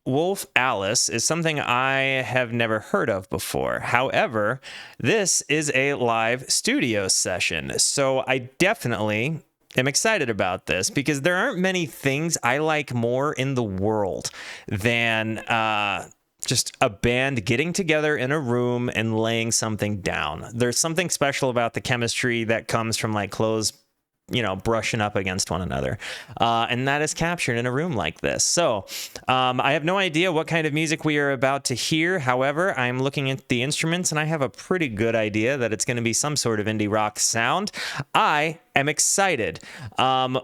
Wolf Alice is something I have never heard of before. However, this is a live studio session, so I definitely am excited about this because there aren't many things I like more in the world than just a band getting together in a room and laying something down. There's something special about the chemistry that comes from like clothes, brushing up against one another. And that is captured in a room like this. So I have no idea what kind of music we are about to hear. However, I'm looking at the instruments and I have a pretty good idea that it's going to be some sort of indie rock sound. I am excited.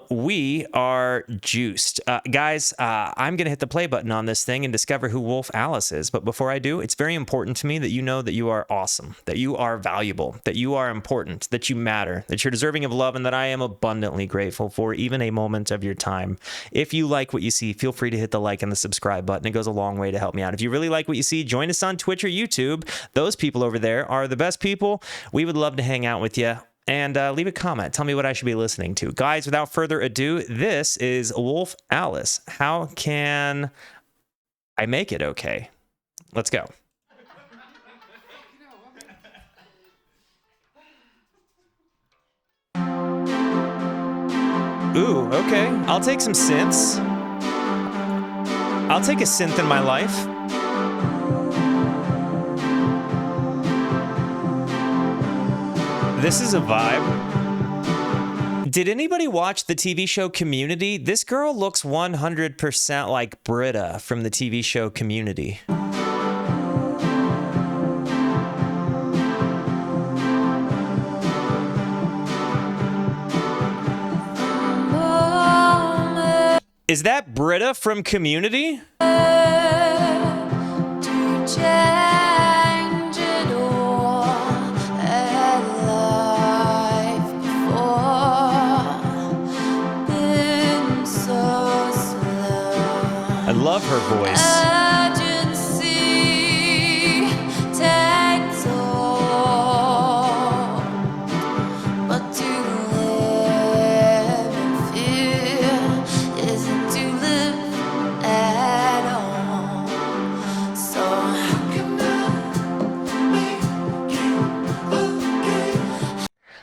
We are juiced. Guys, I'm going to hit the play button on this thing and discover who Wolf Alice is. But before I do, it's very important to me that you know that you are awesome, that you are valuable, that you are important, that you matter, that you're deserving of love, and that I am abundantly grateful for even a moment of your time. If you like what you see, feel free to hit the like and the subscribe button. It goes a long way to help me out. If you really like what you see, join us on Twitch or YouTube. Those people over there are the best people. We would love to hang out with you. And leave a comment. Tell me what I should be listening to. Guys, without further ado, this is Wolf Alice. How can I make it okay? Let's go. Ooh, okay. I'll take some synths. I'll take a synth in my life. This is a vibe. Did anybody watch the TV show Community? This girl looks 100% like Britta from the TV show Community. Is that Britta from Community? I love her voice.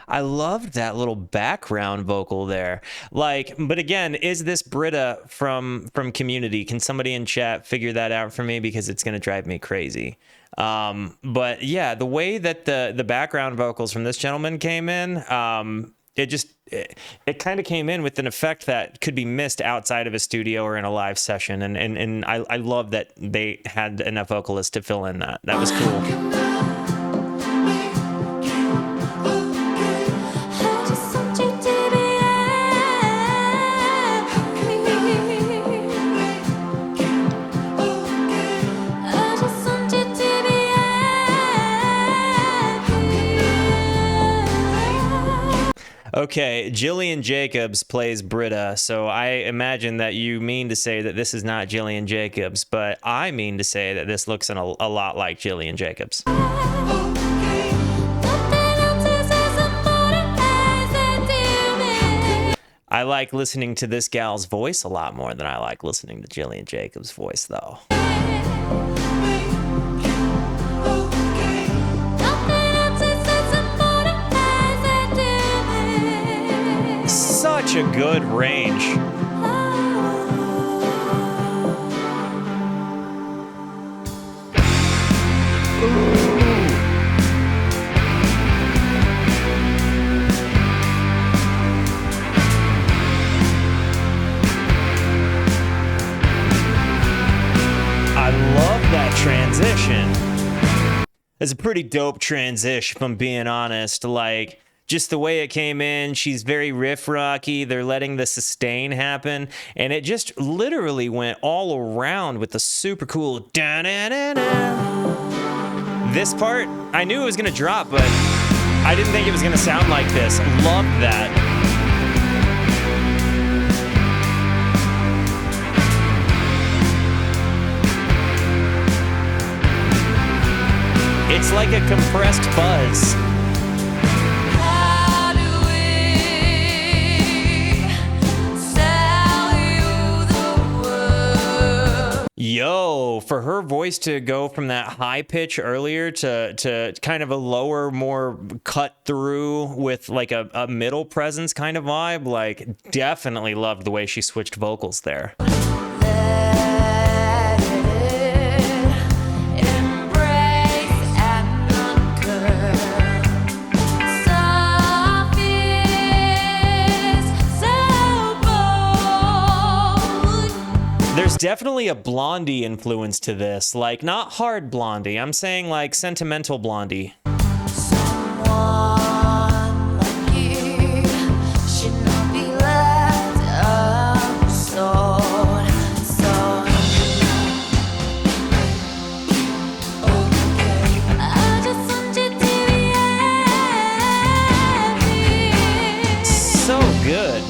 I loved that little background vocal there. But again, is this Britta from Community? Can somebody in chat figure that out for me? Because it's going to drive me crazy. But yeah, the way that the background vocals from this gentleman came in, it kind of came in with an effect that could be missed outside of a studio or in a live session. And I love that they had enough vocalists to fill in that. That was cool. Okay, Jillian Jacobs plays Britta, so I imagine that you mean to say that this is not Jillian Jacobs, but I mean to say that this looks a lot like Jillian Jacobs. I like listening to this gal's voice a lot more than I like listening to Jillian Jacobs' voice, though. Such a good range. I love that transition. It's a pretty dope transition, if I'm being honest. Just the way it came in, she's very riff rocky. They're letting the sustain happen, and it just literally went all around with the super cool da-na-na-na. This part, I knew it was gonna drop, but I didn't think it was gonna sound like this. Loved that. It's like a compressed buzz. Yo, for her voice to go from that high pitch earlier to kind of a lower, more cut through with like a middle presence kind of vibe, like definitely loved the way she switched vocals there. There's definitely a Blondie influence to this, like not hard Blondie, I'm saying like sentimental Blondie. Someone like you should not be left unsold. I just want you to be happy. So good.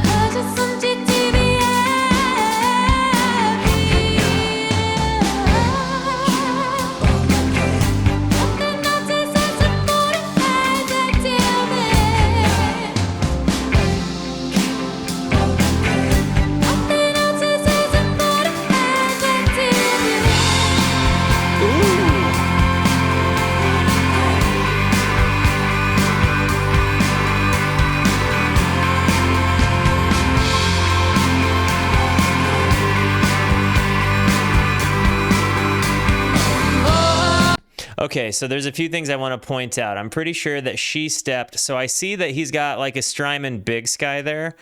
I just want you to be Okay, so there's a few things I want to point out. I'm pretty sure that she stepped, so I see that he's got like a Strymon Big Sky there.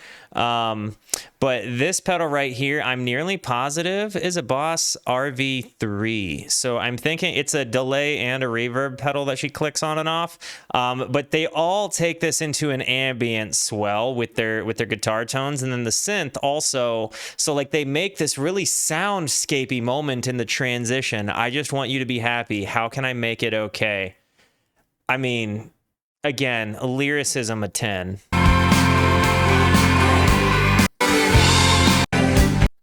But this pedal right here, I'm nearly positive is a Boss RV3. So I'm thinking it's a delay and a reverb pedal that she clicks on and off. But they all take this into an ambient swell with their guitar tones, and then the synth also. So like they make this really soundscapey moment in the transition. I just want you to be happy. How can I make it okay? I mean, again, lyricism a 10.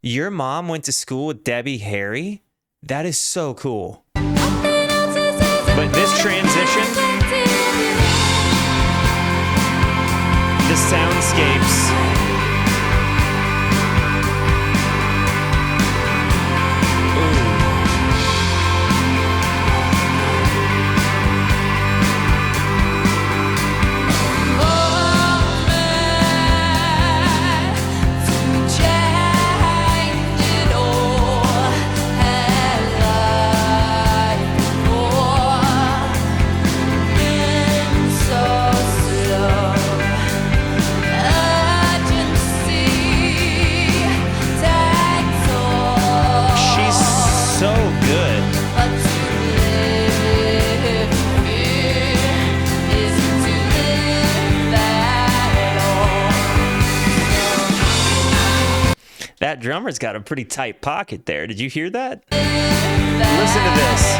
Your mom went to school with Debbie Harry? That is so cool. But this transition, the soundscapes. That drummer's got a pretty tight pocket there. Did you hear that? Listen to this.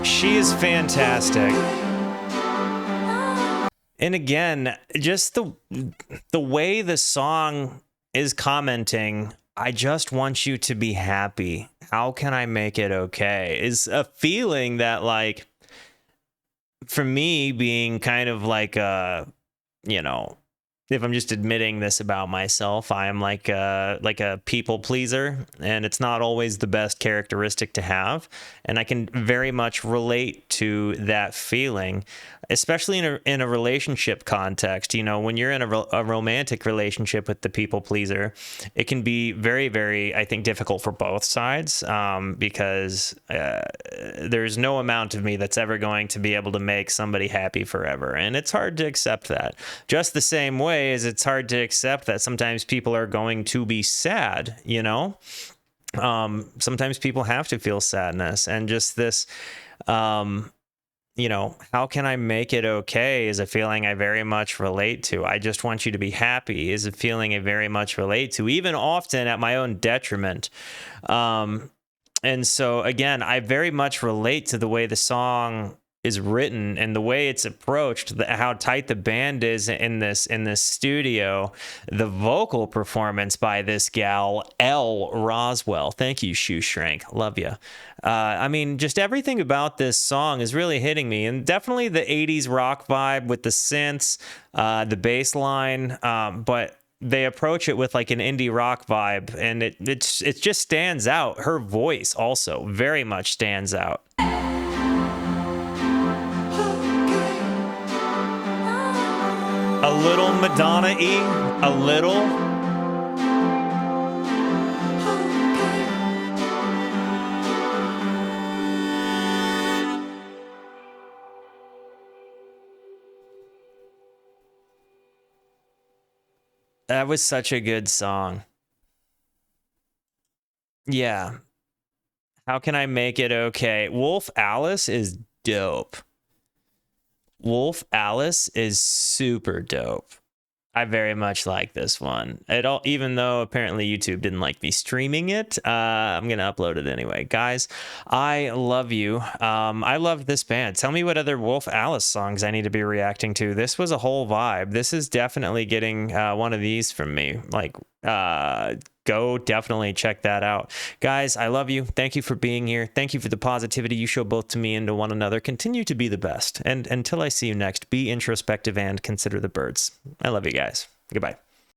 She is fantastic. And again, just the way the song is commenting, I just want you to be happy. How can I make it okay? Is a feeling that, like, for me being kind of like a, you know, if I'm just admitting this about myself, I am like a people pleaser, and it's not always the best characteristic to have. And I can very much relate to that feeling, especially in a relationship context. You know, when you're in a romantic relationship with the people pleaser, it can be very, very, I think, difficult for both sides, because there's no amount of me that's ever going to be able to make somebody happy forever. And it's hard to accept that. Just the same way as it's hard to accept that sometimes people are going to be sad, you know? Sometimes people have to feel sadness, and just this, how can I make it okay is a feeling I very much relate to. I just want you to be happy is a feeling I very much relate to, even often at my own detriment. And so again, I very much relate to the way the song is written and the way it's approached, how tight the band is in this studio, the vocal performance by this gal Elle Roswell. Thank you, Shoeshrank, love you. I mean, just everything about this song is really hitting me, and definitely the 80s rock vibe with the synths, the bass line, but they approach it with like an indie rock vibe, and it just stands out. Her voice also very much stands out. A little Madonna-y, a little. That was such a good song. Yeah. How can I make it okay? Wolf Alice is dope. Wolf Alice is super dope. I very much like this one. Even though apparently YouTube didn't like me streaming it, I'm gonna upload it anyway. Guys, I love you. I love this band. Tell me what other Wolf Alice songs I need to be reacting to. This was a whole vibe. This is definitely getting one of these from me. Like, go definitely check that out. Guys, I love you. Thank you for being here. Thank you for the positivity you show both to me and to one another. Continue to be the best. And until I see you next, be introspective and consider the birds. I love you guys. Goodbye.